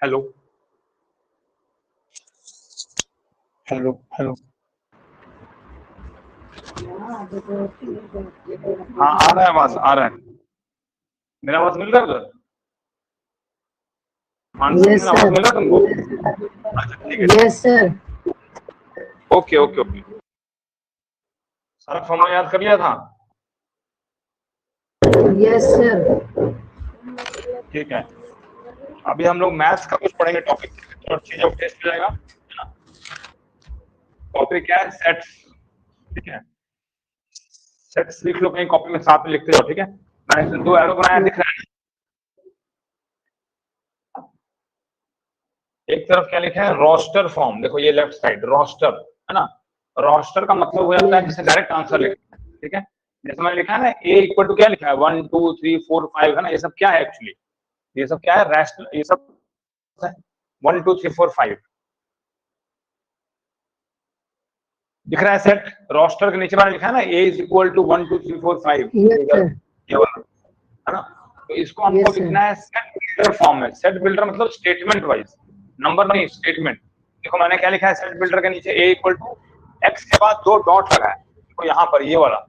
Hello hello hello. हाँ आ रहा है, आवाज आ रहा है। मेरा आवाज मिल रहा है उधर? मानसी, यस मेरा आवाज सर। मिल रहा है तुमको? अच्छा ठीक है। Yes sir. Okay okay okay. सारा फॉर्मूला याद कर लिया था? Yes sir. ठीक है। अभी हम लोग मैथ्स का कुछ पढ़ेंगे टॉपिक, और चीज ऑफ टेस्ट हो जाएगा। टॉपिक क्या है? सेट्स। ठीक है, सेट्स लिख लो कहीं कॉपी में, साथ में लिखते जाओ। ठीक है, मैंने 2 एरो बनाया, दिख रहा है? एक तरफ क्या लिखा है? Roster form. देखो ये लेफ्ट साइड रोस्टर है ना। रोस्टर का मतलब हो जाता है जिसे डायरेक्ट आंसर लिखना है। ठीक है, जैसे मैंने लिखा है ना, ए इक्वल टू क्या लिखा है? 1 2 3 4 5 है ना। ये सब क्या है एक्चुअली? ये सब क्या है? रैशनल। ये सब 1 2 3 4 5 दिख रहा है सेट। रोस्टर के नीचे मैंने लिखा है ना, A is equal to 1 2 3 4 5। Yes sir. ये वाला है ना। तो इसको हमको Yes, sir. लिखना है सेट बिल्डर फॉर्म में। सेट बिल्डर मतलब स्टेटमेंट वाइज, नंबर नहीं, स्टेटमेंट। देखो मैंने क्या लिखा है सेट बिल्डर के नीचे? ए इक्वल टू एक्स के बाद 2 डॉट लगा है। देखो यहाँ पर ये वाला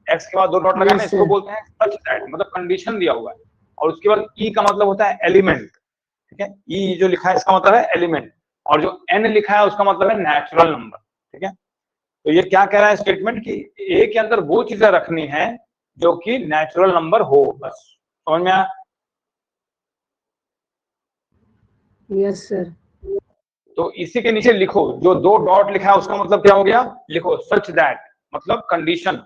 एक्स के बाद 2 डॉट लगा है ना, Yes, इसको sir. बोलते हैं सच दैट, मतलब कंडीशन दिया हुआ है। और उसके बाद ई का मतलब होता है एलिमेंट। ठीक है, ई जो लिखा है इसका मतलब है एलिमेंट, और जो एन लिखा है उसका मतलब है नेचुरल नंबर। ठीक है, तो ये क्या कह रहा है स्टेटमेंट की? ए के अंदर वो चीजें रखनी है जो कि नेचुरल नंबर हो, बस। समझ में आया? Yes, sir. तो इसी के नीचे लिखो, जो 2 डॉट लिखा है उसका मतलब क्या हो गया? लिखो सच दैट, मतलब कंडीशन।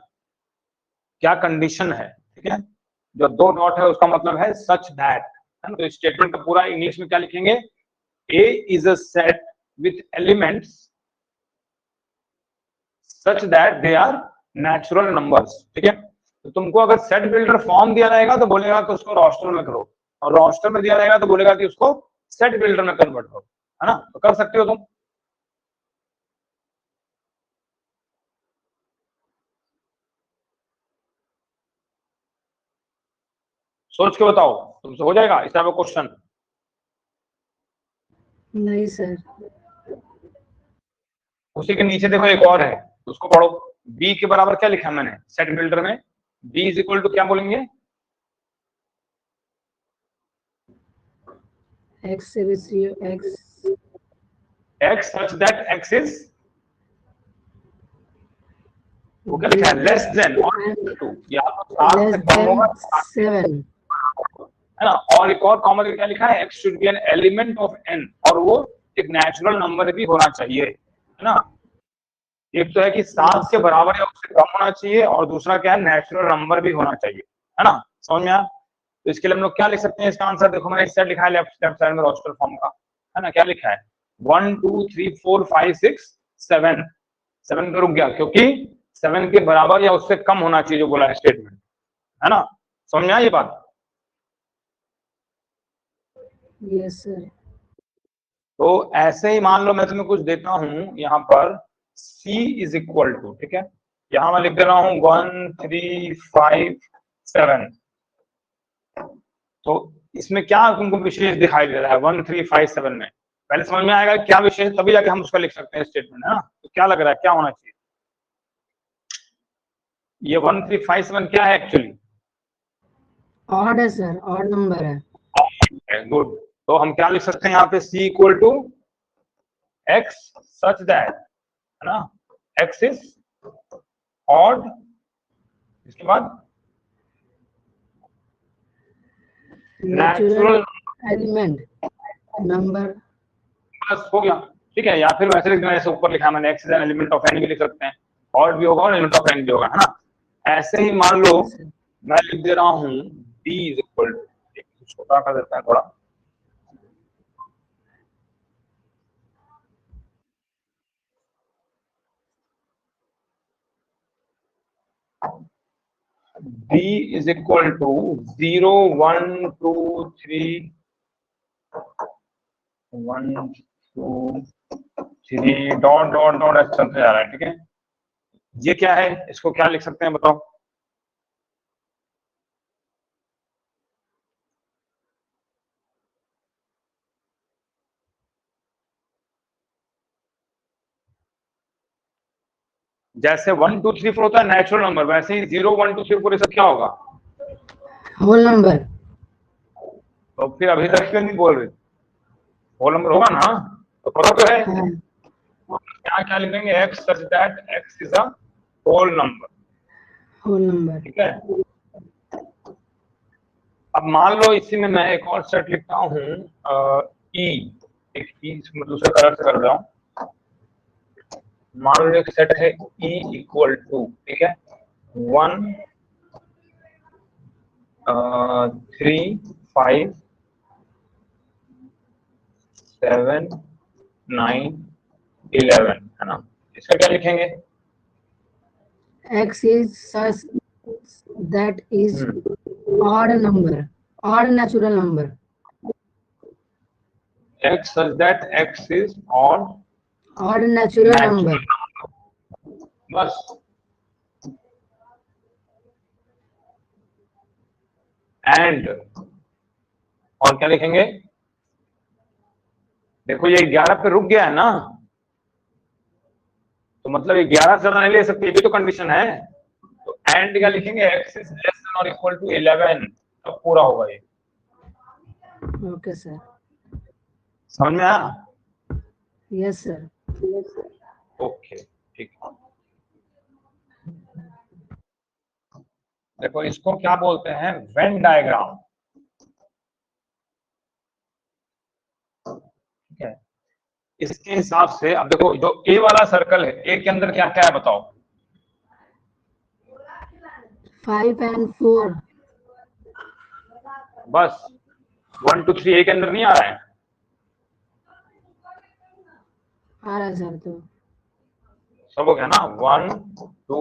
क्या कंडीशन है? ठीक है, जो 2 डॉट है उसका मतलब है सच दैट, है ना। तो स्टेटमेंट का पूरा इंग्लिश में क्या लिखेंगे? A is a set with elements such that they are natural numbers. ठीक है, तो तुमको अगर सेट बिल्डर फॉर्म दिया जाएगा तो बोलेगा कि उसको रोस्टर में करो, और रोस्टर में दिया जाएगा तो बोलेगा कि उसको सेट बिल्डर में कन्वर्ट करो, है ना। तो कर सकते हो तुम। सोच के बताओ, तुमसे हो जाएगा इस टाइप का क्वेश्चन? नहीं सर। उसी के नीचे देखो एक और है, उसको पढ़ो। बी के बराबर क्या लिखा है मैंने सेट बिल्डर में? बी इज इक्वल टू क्या बोलेंगे? X से भी X. X such that x is, वो क्या लिखा है? लेस देन और टू, या तो 7 से Less कम than होगा 7. है ना। और एक और कॉमन क्या लिखा है? X should be an element of N, और वो एक नेचुरल नंबर भी होना चाहिए, है ना। एक तो है कि 7 के बराबर या उससे कम होना चाहिए, और दूसरा क्या है? नेचुरल नंबर भी होना चाहिए, है ना। समझ में आया? तो इसके लिए हम लोग क्या लिख सकते हैं? इसका आंसर देखो, मैंने इस साइड लिखा है लेफ्ट साइड में रोस्टर फॉर्म का, है ना। क्या लिखा है? 1 2 3 4 5 6 7। 7 पे रुक गया क्योंकि 7 के बराबर या उससे कम होना चाहिए जो बोला है स्टेटमेंट, है ना। समझ में आई ये बात? Yes, sir. तो ऐसे ही मान लो मैं तुम्हें कुछ देता हूं यहाँ पर, c इज इक्वल टू, ठीक है, यहाँ मैं लिख दे रहा हूँ 1 3 5 7। तो इसमें क्या तुमको विशेष दिखाई दे रहा है 1 3 5 7 में? पहले समझ में आएगा क्या विशेष, तभी जाके हम उसका लिख सकते हैं स्टेटमेंट, है ना। तो क्या लग रहा है क्या होना चाहिए? ये 1 3 5 7 क्या है एक्चुअली? Odd है सर, odd नंबर है. गुड। तो हम क्या लिख सकते हैं यहाँ पे? c equal to x such that, है ना, एक्स इज ऑड, इसके बाद Natural नेचुरल element number. बस हो गया। ठीक है, या फिर वैसे लिख देना जैसे ऊपर लिखा मैंने, x is an element of N भी लिख सकते हैं, ऑड भी होगा और एलिमेंट ऑफ एन भी होगा, है ना। ऐसे ही मान लो मैं लिख दे रहा हूँ d इज इक्वल टू, छोटा कर देता है थोड़ा, d is equal to 0 1 2 3 1 2 3 dot dot dot ऐसे चलते जा रहा है। ठीक है, ये क्या है? इसको क्या लिख सकते हैं बताओ? जैसे 1 2 3 4 होता है नेचुरल नंबर, वैसे ही 0 1 2 3 4 ये सब क्या होगा? Whole number. तो फिर अभी तक क्यों नहीं बोल रहे? होल नंबर होगा ना, तो पता तो है। हाँ, यहाँ क्या लिखेंगे? x such that x is a whole number, whole number. ठीक है। अब मान लो इसी में मैं एक और सेट लिखता हूँ, e, एक e दूसरे कलर से कर रहा हूँ। मान लो एक सेट है e इक्वल टू, ठीक है, 1 3 5 7 9 11, है ना। इसका क्या लिखेंगे? x is such that is odd number, odd natural number. x such that x is odd odd natural number. natural number, बस। एंड और क्या लिखेंगे? देखो ये 11 पे रुक गया है ना, तो मतलब ये 11 से ज्यादा नहीं ले सकते, ये भी तो कंडीशन है। तो एंड क्या लिखेंगे? x इज लेस देन और इक्वल टू 11, तब पूरा होगा ये। Okay sir. समझ में आया? Yes sir. ओके, ठीक है। देखो इसको क्या बोलते हैं? वेन डायग्राम, ठीक है। इसके हिसाब से अब देखो, जो ए वाला सर्कल है, ए के अंदर क्या क्या है बताओ? 5 and 4। बस 1 2 3 ए के अंदर नहीं आ रहा है। आ रहा है सर। तो सब हो गया ना, 1 2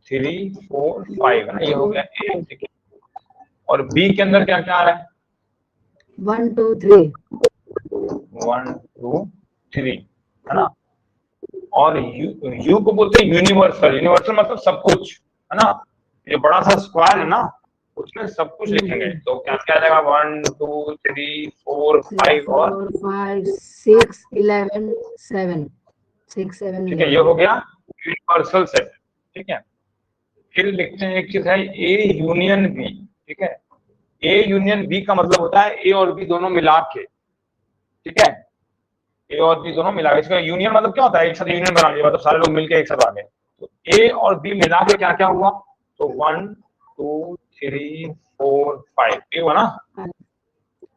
3 4 5, है ना, ये हो गया ए, ठीक है। और बी के अंदर क्या क्या आ रहा है? 1 2 3। 1 2 3, है ना। और यू को बोलते हैं यूनिवर्सल। यूनिवर्सल मतलब सब कुछ, है ना। ये बड़ा सा स्क्वायर है ना, उसमें सब कुछ लिखेंगे, तो क्या क्या आ जाएगा? 1 2 3 4 5 और 4 5 6 11 7 6 7 ठीक है, ये हो गया यूनिवर्सल सेट, ठीक है। फिर लिखते हैं एक चीज है ए यूनियन बी, ठीक है। ए यूनियन बी का मतलब होता है ए और बी दोनों मिला के, ठीक है। ए और बी दोनों मिला के, इसका यूनियन मतलब क्या होता है? एक साथ यूनियन बना लिया, मतलब सारे लोग मिलकर एक साथ आ गए। तो ए और बी मिला के क्या क्या हुआ? तो 1 2 3 4 5, ये हुआ ना।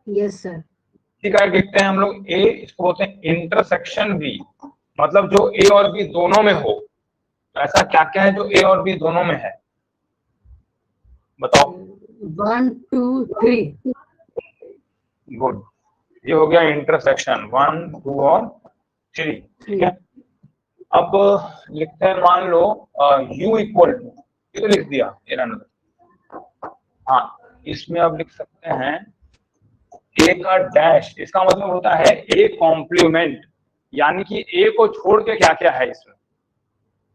Yes sir. ठीक है, देखते हैं हम लोग ए, इसको बोलते हैं इंटरसेक्शन बी, मतलब जो ए और बी दोनों में हो। ऐसा क्या क्या है जो ए और बी दोनों में है? बताओ। 1 2 3। गुड, ये हो गया इंटरसेक्शन 1 2 और 3, ठीक है। अब लिखते हैं, मान लो u इक्वल टू, ये तो लिख दिया, हाँ, इसमें अब लिख सकते हैं a का डैश, इसका मतलब होता है a कॉम्प्लीमेंट, यानी कि a को छोड़ के क्या क्या है इसमें।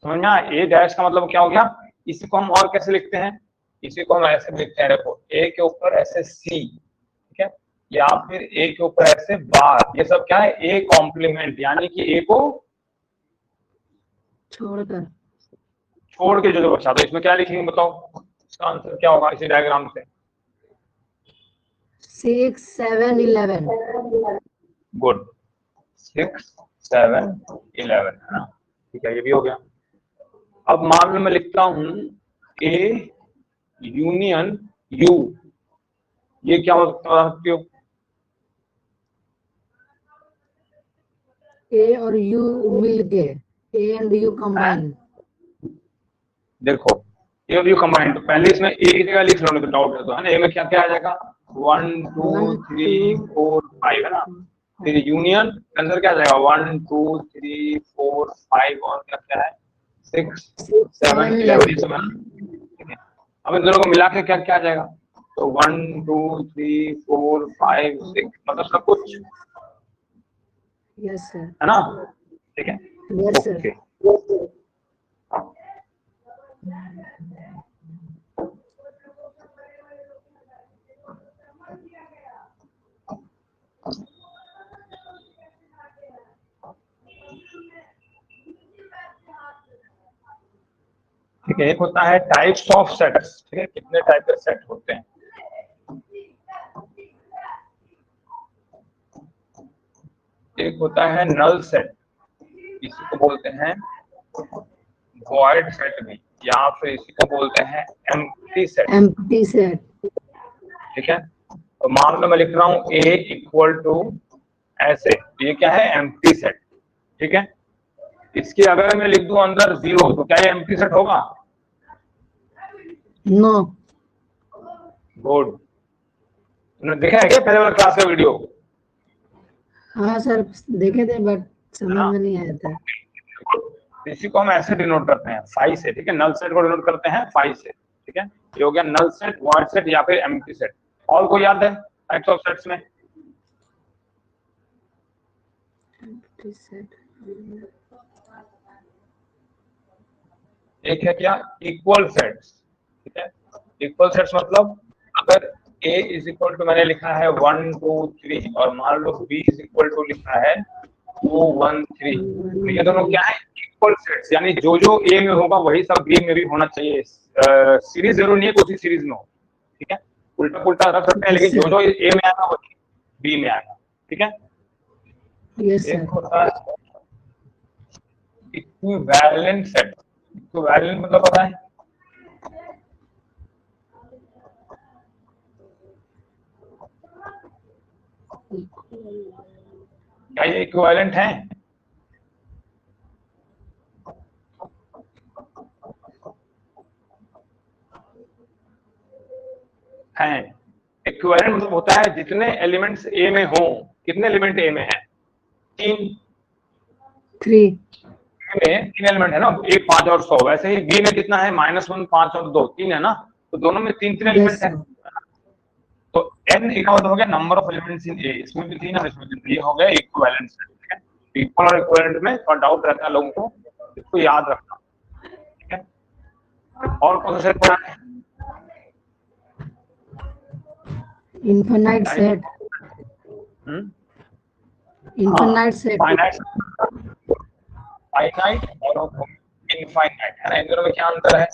समझ में आया? a डैश का मतलब क्या हो गया? इसी को हम और कैसे लिखते हैं? इसी को हम ऐसे लिखते हैं, देखो a के ऊपर ऐसे c, ठीक है, या फिर a के ऊपर ऐसे बार, ये सब क्या है? a कॉम्प्लीमेंट, यानी कि a को छोड़कर। छोड़ के जो बचा, तो इसमें क्या लिखेंगे बताओ? इसका आंसर क्या होगा इसी डायग्राम से? 6 7 11। गुड, 6 7 11, है ना, ठीक है, ये भी हो गया। अब मान लो मैं लिखता हूं ए यूनियन यू, ये क्या हो सकता है? ए और यू मिल के, ए एंड यू कंबाइन। देखो ए और यू कंबाइन, तो पहले इसमें ए की जगह लिख लो, तो डाउट है तो, है ना। ए में क्या क्या आ जाएगा? 1 2 3 4 5, है ना। फिर यूनियन के अंदर क्या आ जाएगा? 1 2 3 4 5 और क्या क्या है? 6 7 11, ये सब है ना। अब इन दोनों को मिला के क्या क्या आ जाएगा? तो 1 2 3 4 5 6, मतलब सब कुछ, यस सर। है ना, ठीक है। Yes sir. ओके, ठीक है, एक होता है टाइप्स ऑफ सेट्स, ठीक है, कितने टाइप के सेट होते हैं। एक होता है नल सेट, इसी को बोलते हैं वॉइड सेट भी, या फिर इसी को बोलते हैं एम्प्टी सेट। Empty set. ठीक है, तो मान लो मैं लिख रहा हूं ए इक्वल टू ऐसे, ये क्या है, एम्प्टी सेट। ठीक है, इसके अगर मैं लिख दूं अंदर 0 तो क्या ये एम्प्टी सेट होगा? नो। गुड। तुमने देखा है क्या पहले वाला क्लास का वीडियो? हाँ सर देखे थे बट है समझ ना? में नहीं आया था। इसी को हम ऐसे डिनोट करते हैं फाई से। ठीक है, नल सेट को डिनोट करते हैं फाई से। ठीक है, ये हो गया नल सेट, वॉइड सेट या फिर एम्प्टी सेट। और कोई याद है टाइप्स ऑफ सेट्स में? Empty set. एक है क्या, इक्वल सेट्स। ठीक है, इक्वल सेट्स मतलब अगर a इज इक्वल टू मैंने लिखा है 1 2 3 और मान लो b इज इक्वल टू लिखा है 2 1 3, तो ये दोनों क्या है, इक्वल सेट्स, यानी जो जो a में होगा वही सब b में भी होना चाहिए। सीरीज जरूर नहीं है उसी सीरीज में हो। ठीक है, उल्टा पुल्टा रख सकते हैं, लेकिन जो जो a में आएगा वही b में आएगा। ठीक है, यस एक सर। होता है इक्विवेलेंट सेट। इक्विवेलेंट मतलब पता है? क्या ये इक्विवेलेंट है? हैं। इक्विवेलेंट मतलब होता है जितने एलिमेंट्स ए में हो। कितने एलिमेंट ए में है? 3। 3। में 3 एलिमेंट है ना, 1 5 और 100। वैसे ही बी में कितना है, -1 5 और 2 3 है ना, तो दोनों में 3 एलिमेंट है। तो n का मतलब हो गया नंबर ऑफ एलिमेंट्स इन ए, इसमें भी 3 और इसमें भी 3, ये हो गया इक्विवेलेंट सेट। ठीक है, इक्वल और इक्विवेलेंट में थोड़ा डाउट रहता है लोगों को, इसको याद रखना। ठीक है, और कौन सा सेट पढ़ा है? Infinite set. Infinite set. Finite, finite और इनफाइनाइट, है ना, इन दोनों में क्या अंतर है?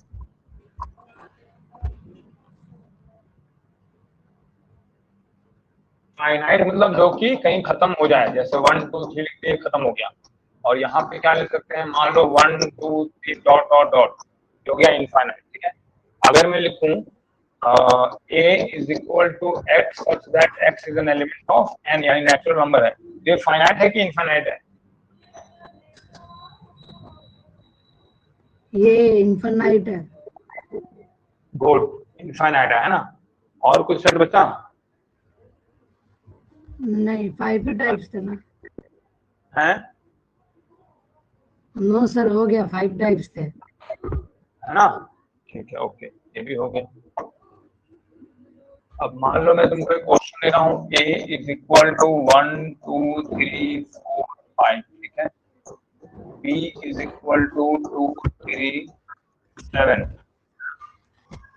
फाइनाइट मतलब जो कि कहीं खत्म हो जाए, जैसे 1 2 3 लिखते ही खत्म हो गया। और यहाँ पे क्या लिख सकते हैं, मान लो 1 2 3 डॉट डॉट डॉट, हो गया इनफाइनाइट। ठीक है, अगर मैं लिखूं a is equal to x such that x is an element of n, यानी नेचुरल नंबर है, ये फाइनाइट है कि इनफाइनाइट है? ये इनफाइनाइट है। गुड, इनफाइनाइट है ना। और कुछ सेट बचा? नहीं 5 टाइप्स थे ना। है नो सर हो गया 5 टाइप्स थे। है ना, ठीक है, ओके, ये भी हो गया। अब मान लो मैं तुमको एक क्वेश्चन दे रहा हूँ, a इज इक्वल टू 1 2 3 4 5। ठीक है, b is equal to 2 3 7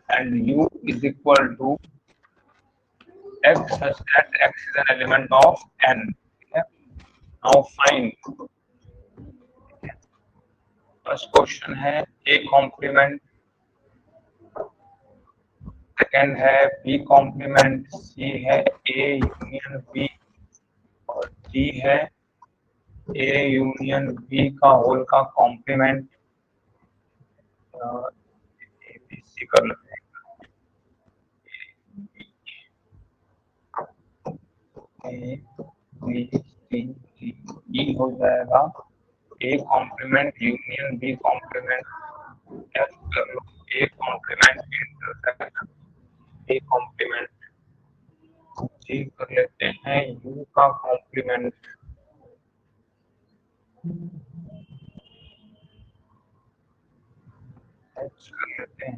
and u is equal to x such that x is an element of n. ठीक है, नाउ फाइंड। फर्स्ट क्वेश्चन है a कॉम्प्लीमेंट, सेकंड है b कॉम्प्लीमेंट, c है a union b और d है a union b का whole का complement. ABC कर लेते हैं, A B C D E हो जाएगा a complement union b complement, F कर लो a complement intersection a complement, G कर लेते हैं u का कॉम्प्लीमेंट, H कर लेते हैं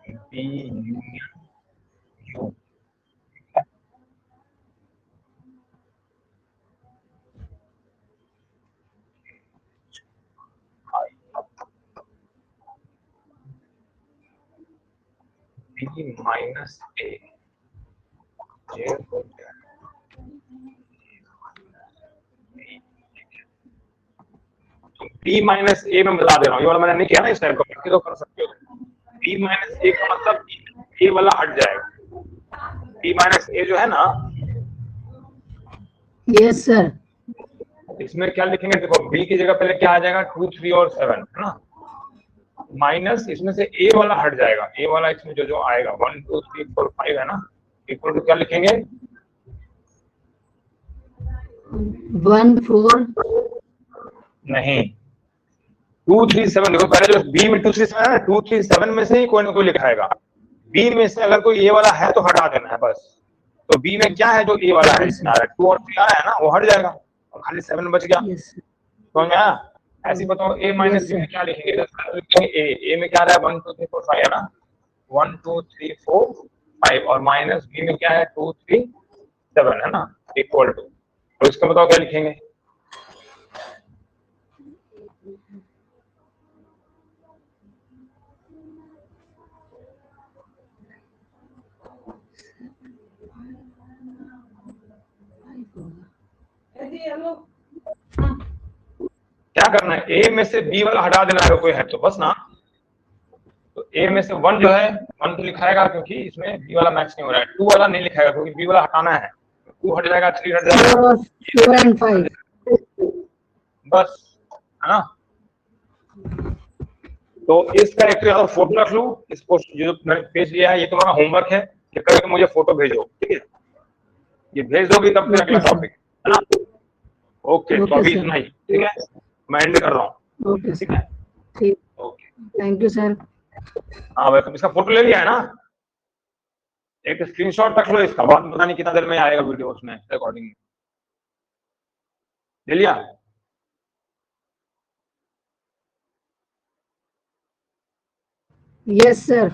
a b union u। b minus a, j हो जाएगा b माइनस ए में बता दे रहा हूँ, ये वाला मैंने नहीं किया ना इस टाइप का, बाकी तो कर सकते हो। b माइनस ए का मतलब ए वाला हट जाएगा, b माइनस ए जो है ना, यस सर। इसमें क्या लिखेंगे, देखो b की जगह पहले क्या आ जाएगा, 2 3 और 7 है ना, माइनस इसमें से a वाला हट जाएगा, a वाला इसमें जो जो आएगा 1 2 3 4 5 है ना, इक्वल टू क्या लिखेंगे, 1 4 नहीं 2 3 7, देखो पहले जो b में 2 3 7 है ना, 2 3 7 में से ही कोई ना कोई लिखाएगा, b में से अगर कोई a वाला है तो हटा देना है बस। तो b में क्या है जो a वाला है, इसमें आ रहा है 2 और 3 आया है ना, वो हट जाएगा और खाली 7 बच गया। यस समझ में आया? ऐसे ही बताओ a माइनस Yes, b में sir. क्या लिखेंगे, तो लिखेंगे a में क्या आ रहा है 1 2 3 4 5 है ना, 1 2 3 4 5 और माइनस b में क्या है 2 3 7 है ना, इक्वल टू, तो इसका बताओ क्या लिखेंगे, क्या करना है, a में से b वाला हटा देना है, कोई है तो बस ना। तो a में से 1 जो है 1 तो लिखाएगा क्योंकि इसमें b वाला मैच नहीं हो रहा है, 2 वाला नहीं लिखाएगा क्योंकि b वाला हटाना है, 2 हट जाएगा, 3 हट जाएगा, 4 and 5 बस, है ना। तो इसका एक तो फोटो रख लूं, इसको जो मैंने पेज लिया है ये तुम्हारा होमवर्क है, ये करके मुझे फोटो भेजो, ठीक है, ये भेज दोगे तब फिर अगला Okay, sir. टॉपिक, है ना। ओके, तो Okay, अभी sir. इतना ही, ठीक है, मैं एंड कर रहा हूँ, ओके ठीक सर, है, ठीक, ओके। Thank you sir. हाँ भाई, इसका फोटो ले लिया है ना, एक स्क्रीनशॉट रख लो इसका, बाद में पता नहीं कितना देर में आएगा वीडियो उसमें रिकॉर्डिंग, ले लिया। Yes sir.